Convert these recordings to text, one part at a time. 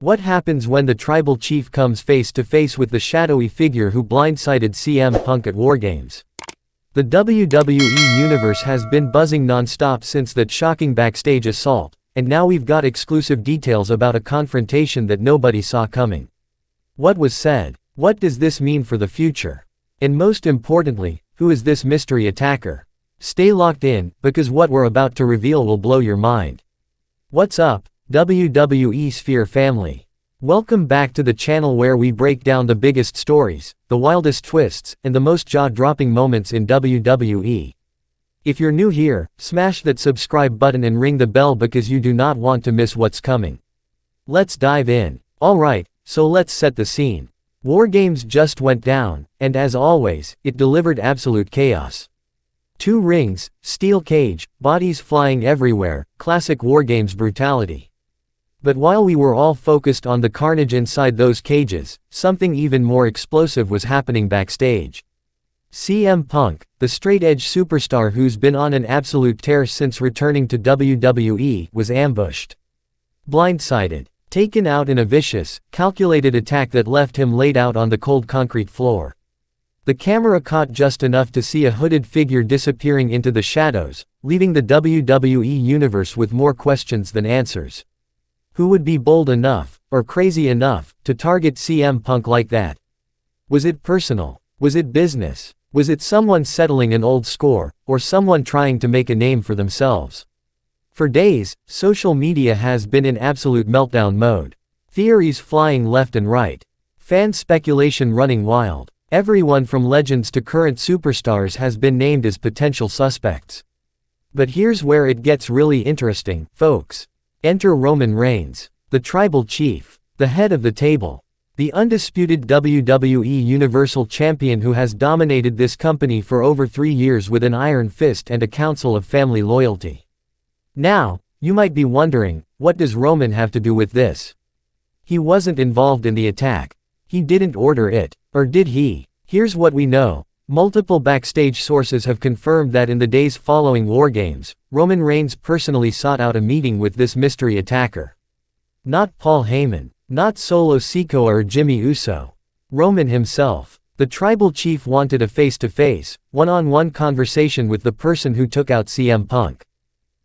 What happens when the tribal chief comes face to face with the shadowy figure who blindsided CM Punk at Wargames? The WWE Universe has been buzzing non-stop since that shocking backstage assault, and now we've got exclusive details about a confrontation that nobody saw coming. What was said? What does this mean for the future? And most importantly, who is this mystery attacker? Stay locked in, because what we're about to reveal will blow your mind. What's up, WWE Sphere family? Welcome back to the channel where we break down the biggest stories, the wildest twists, and the most jaw-dropping moments in WWE. If you're new here, smash that subscribe button and ring the bell because you do not want to miss what's coming. Let's dive in. Alright, so let's set the scene. Wargames just went down, and as always, it delivered absolute chaos. 2 rings, steel cage, bodies flying everywhere, classic Wargames brutality. But while we were all focused on the carnage inside those cages, something even more explosive was happening backstage. CM Punk, the straight-edge superstar who's been on an absolute tear since returning to WWE, was ambushed. Blindsided. Taken out in a vicious, calculated attack that left him laid out on the cold concrete floor. The camera caught just enough to see a hooded figure disappearing into the shadows, leaving the WWE Universe with more questions than answers. Who would be bold enough, or crazy enough, to target CM Punk like that? Was it personal? Was it business? Was it someone settling an old score, or someone trying to make a name for themselves? For days, social media has been in absolute meltdown mode. Theories flying left and right. Fan speculation running wild. Everyone from legends to current superstars has been named as potential suspects. But here's where it gets really interesting, folks. Enter Roman Reigns, the tribal chief, the head of the table, the undisputed WWE Universal Champion who has dominated this company for over 3 years with an iron fist and a council of family loyalty. Now, you might be wondering, what does Roman have to do with this? He wasn't involved in the attack. He didn't order it, or did he? Here's what we know. Multiple backstage sources have confirmed that in the days following Wargames, Roman Reigns personally sought out a meeting with this mystery attacker. Not Paul Heyman, not Solo Sikoa or Jimmy Uso. Roman himself. The tribal chief wanted a face-to-face, one-on-one conversation with the person who took out CM Punk.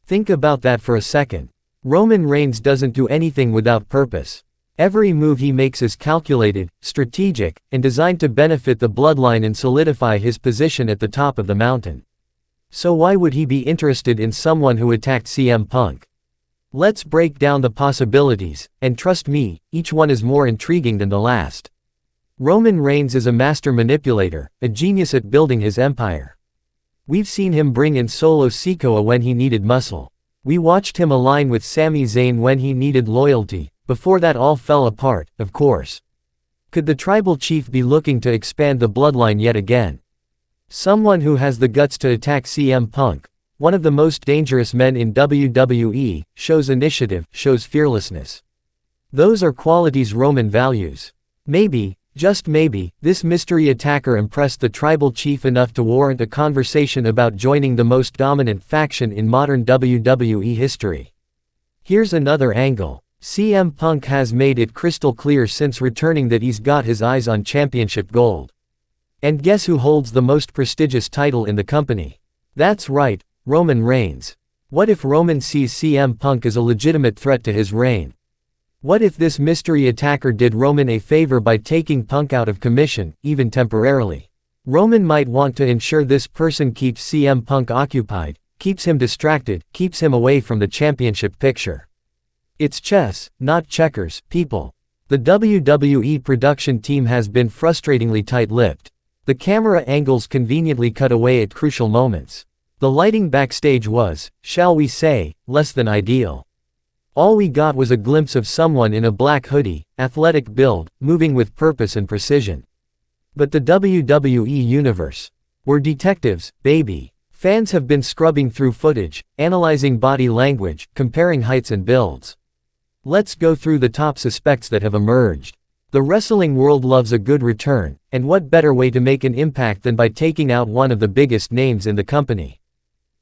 Think about that for a second. Roman Reigns doesn't do anything without purpose. Every move he makes is calculated, strategic, and designed to benefit the bloodline and solidify his position at the top of the mountain. So why would he be interested in someone who attacked CM Punk? Let's break down the possibilities, and trust me, each one is more intriguing than the last. Roman Reigns is a master manipulator, a genius at building his empire. We've seen him bring in Solo Sikoa when he needed muscle. We watched him align with Sami Zayn when he needed loyalty. Before that all fell apart, of course. Could the tribal chief be looking to expand the bloodline yet again? Someone who has the guts to attack CM Punk, one of the most dangerous men in WWE, shows initiative, shows fearlessness. Those are qualities Roman values. Maybe, just maybe, this mystery attacker impressed the tribal chief enough to warrant a conversation about joining the most dominant faction in modern WWE history. Here's another angle. CM Punk has made it crystal clear since returning that he's got his eyes on championship gold. And guess who holds the most prestigious title in the company? That's right, Roman Reigns. What if Roman sees CM Punk as a legitimate threat to his reign? What if this mystery attacker did Roman a favor by taking Punk out of commission, even temporarily? Roman might want to ensure this person keeps CM Punk occupied, keeps him distracted, keeps him away from the championship picture. It's chess, not checkers, people. The WWE production team has been frustratingly tight-lipped. The camera angles conveniently cut away at crucial moments. The lighting backstage was, shall we say, less than ideal. All we got was a glimpse of someone in a black hoodie, athletic build, moving with purpose and precision. But the WWE Universe. We're detectives, baby. Fans have been scrubbing through footage, analyzing body language, comparing heights and builds. Let's go through the top suspects that have emerged. The wrestling world loves a good return, and what better way to make an impact than by taking out one of the biggest names in the company.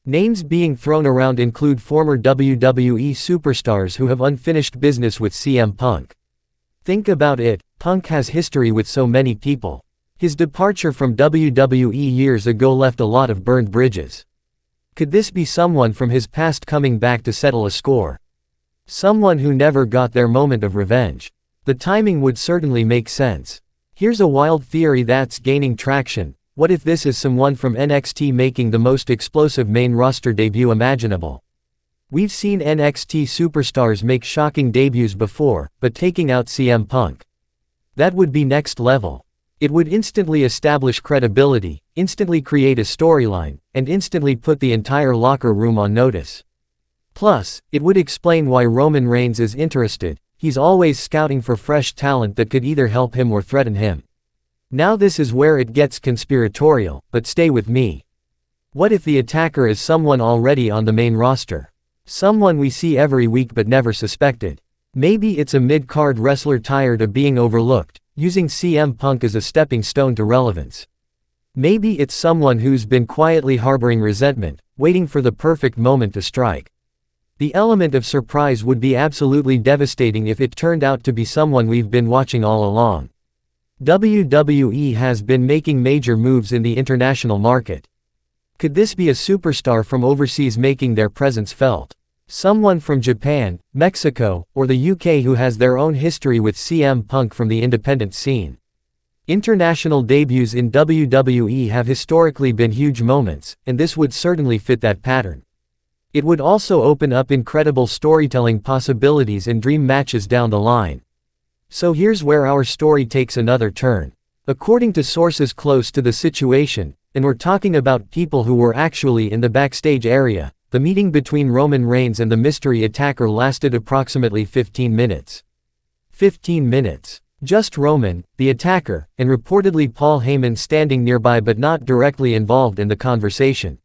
Names being thrown around include former WWE superstars who have unfinished business with CM Punk. Think about it, Punk has history with so many people. His departure from WWE years ago left a lot of burned bridges. Could this be someone from his past coming back to settle a score? Someone who never got their moment of revenge. The timing would certainly make sense. Here's a wild theory that's gaining traction. What if this is someone from NXT making the most explosive main roster debut imaginable? We've seen NXT superstars make shocking debuts before, but taking out CM Punk. That would be next level. It would instantly establish credibility, instantly create a storyline, and instantly put the entire locker room on notice. Plus, it would explain why Roman Reigns is interested. He's always scouting for fresh talent that could either help him or threaten him. Now this is where it gets conspiratorial, but stay with me. What if the attacker is someone already on the main roster? Someone we see every week but never suspected. Maybe it's a mid-card wrestler tired of being overlooked, using CM Punk as a stepping stone to relevance. Maybe it's someone who's been quietly harboring resentment, waiting for the perfect moment to strike. The element of surprise would be absolutely devastating if it turned out to be someone we've been watching all along. WWE has been making major moves in the international market. Could this be a superstar from overseas making their presence felt? Someone from Japan, Mexico, or the UK who has their own history with CM Punk from the independent scene. International debuts in WWE have historically been huge moments, and this would certainly fit that pattern. It would also open up incredible storytelling possibilities and dream matches down the line. So here's where our story takes another turn. According to sources close to the situation, and we're talking about people who were actually in the backstage area, the meeting between Roman Reigns and the mystery attacker lasted approximately 15 minutes. 15 minutes. Just Roman, the attacker, and reportedly Paul Heyman standing nearby but not directly involved in the conversation.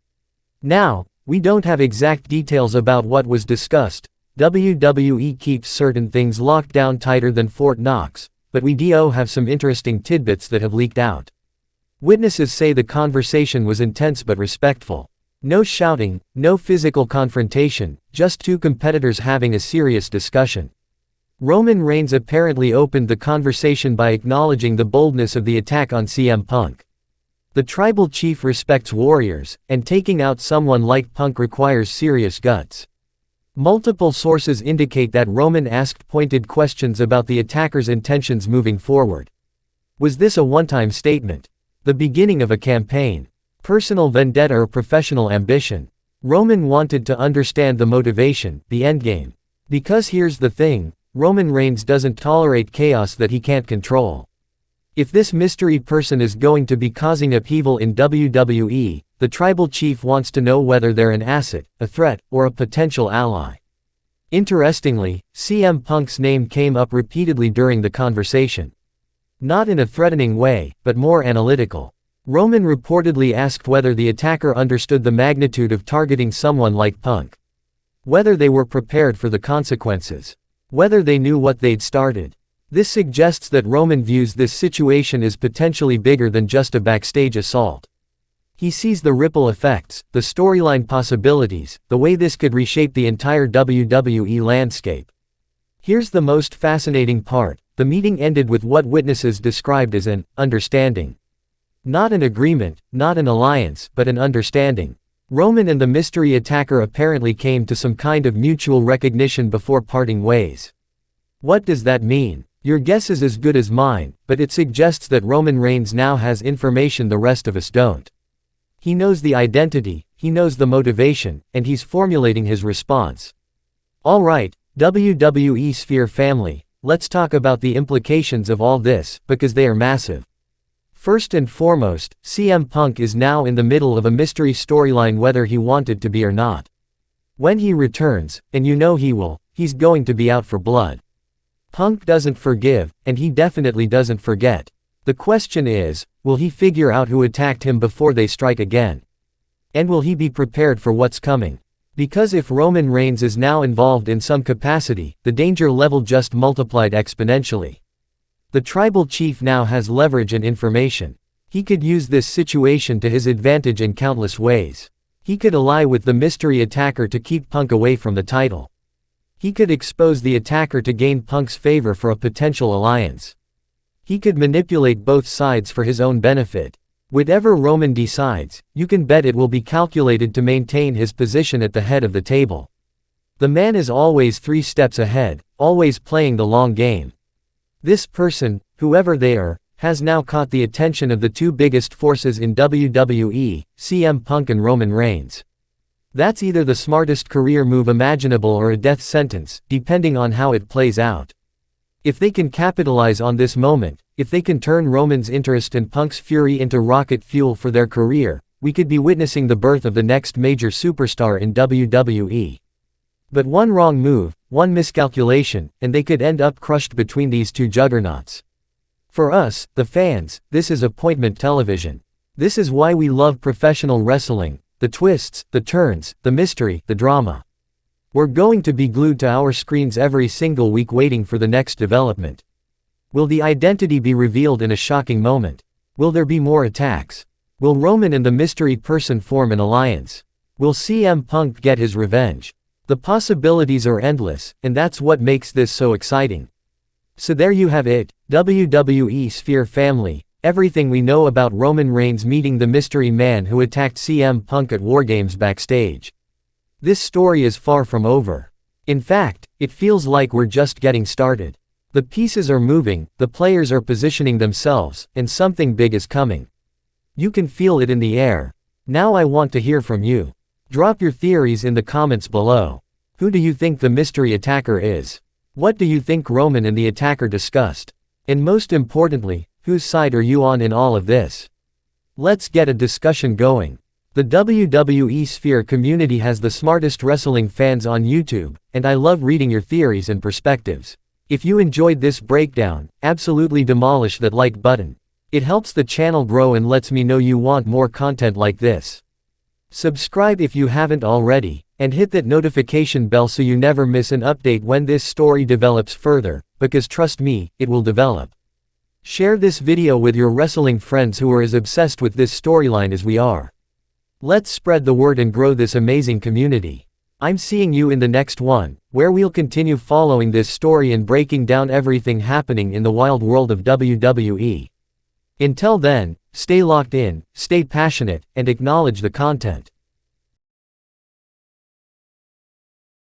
Now, we don't have exact details about what was discussed. WWE keeps certain things locked down tighter than Fort Knox, but we do have some interesting tidbits that have leaked out. Witnesses say the conversation was intense but respectful. No shouting, no physical confrontation, just two competitors having a serious discussion. Roman Reigns apparently opened the conversation by acknowledging the boldness of the attack on CM Punk. The tribal chief respects warriors, and taking out someone like Punk requires serious guts. Multiple sources indicate that Roman asked pointed questions about the attacker's intentions moving forward. Was this a one-time statement? The beginning of a campaign? Personal vendetta or professional ambition? Roman wanted to understand the motivation, the endgame. Because here's the thing, Roman Reigns doesn't tolerate chaos that he can't control. If this mystery person is going to be causing upheaval in WWE, the tribal chief wants to know whether they're an asset, a threat, or a potential ally. Interestingly, CM Punk's name came up repeatedly during the conversation. Not in a threatening way, but more analytical. Roman reportedly asked whether the attacker understood the magnitude of targeting someone like Punk. Whether they were prepared for the consequences. Whether they knew what they'd started. This suggests that Roman views this situation as potentially bigger than just a backstage assault. He sees the ripple effects, the storyline possibilities, the way this could reshape the entire WWE landscape. Here's the most fascinating part. The meeting ended with what witnesses described as an understanding. Not an agreement, not an alliance, but an understanding. Roman and the mystery attacker apparently came to some kind of mutual recognition before parting ways. What does that mean? Your guess is as good as mine, but it suggests that Roman Reigns now has information the rest of us don't. He knows the identity, he knows the motivation, and he's formulating his response. Alright, WWE Sphere family, let's talk about the implications of all this, because they are massive. First and foremost, CM Punk is now in the middle of a mystery storyline whether he wanted to be or not. When he returns, and you know he will, he's going to be out for blood. Punk doesn't forgive, and he definitely doesn't forget. The question is, will he figure out who attacked him before they strike again? And will he be prepared for what's coming? Because if Roman Reigns is now involved in some capacity, the danger level just multiplied exponentially. The tribal chief now has leverage and information. He could use this situation to his advantage in countless ways. He could ally with the mystery attacker to keep Punk away from the title. He could expose the attacker to gain Punk's favor for a potential alliance. He could manipulate both sides for his own benefit. Whatever Roman decides, you can bet it will be calculated to maintain his position at the head of the table. The man is always 3 steps ahead, always playing the long game. This person, whoever they are, has now caught the attention of the 2 biggest forces in WWE, CM Punk and Roman Reigns. That's either the smartest career move imaginable or a death sentence, depending on how it plays out. If they can capitalize on this moment, if they can turn Roman's interest and Punk's fury into rocket fuel for their career, we could be witnessing the birth of the next major superstar in WWE. But one wrong move, one miscalculation, and they could end up crushed between these 2 juggernauts. For us, the fans, this is appointment television. This is why we love professional wrestling, the twists, the turns, the mystery, the drama. We're going to be glued to our screens every single week waiting for the next development. Will the identity be revealed in a shocking moment? Will there be more attacks? Will Roman and the mystery person form an alliance? Will CM Punk get his revenge? The possibilities are endless, and that's what makes this so exciting. So there you have it, WWE Sphere family, everything we know about Roman Reigns meeting the mystery man who attacked CM Punk at Wargames backstage. This story is far from over. In fact, it feels like we're just getting started. The pieces are moving, the players are positioning themselves, and something big is coming. You can feel it in the air. Now I want to hear from you. Drop your theories in the comments below. Who do you think the mystery attacker is? What do you think Roman and the attacker discussed? And most importantly, whose side are you on in all of this? Let's get a discussion going. The WWE Sphere community has the smartest wrestling fans on YouTube, and I love reading your theories and perspectives. If you enjoyed this breakdown, absolutely demolish that like button. It helps the channel grow and lets me know you want more content like this. Subscribe if you haven't already, and hit that notification bell so you never miss an update when this story develops further, because trust me, it will develop. Share this video with your wrestling friends who are as obsessed with this storyline as we are. Let's spread the word and grow this amazing community. I'm seeing you in the next one, where we'll continue following this story and breaking down everything happening in the wild world of WWE. Until then, stay locked in, stay passionate, and acknowledge the content.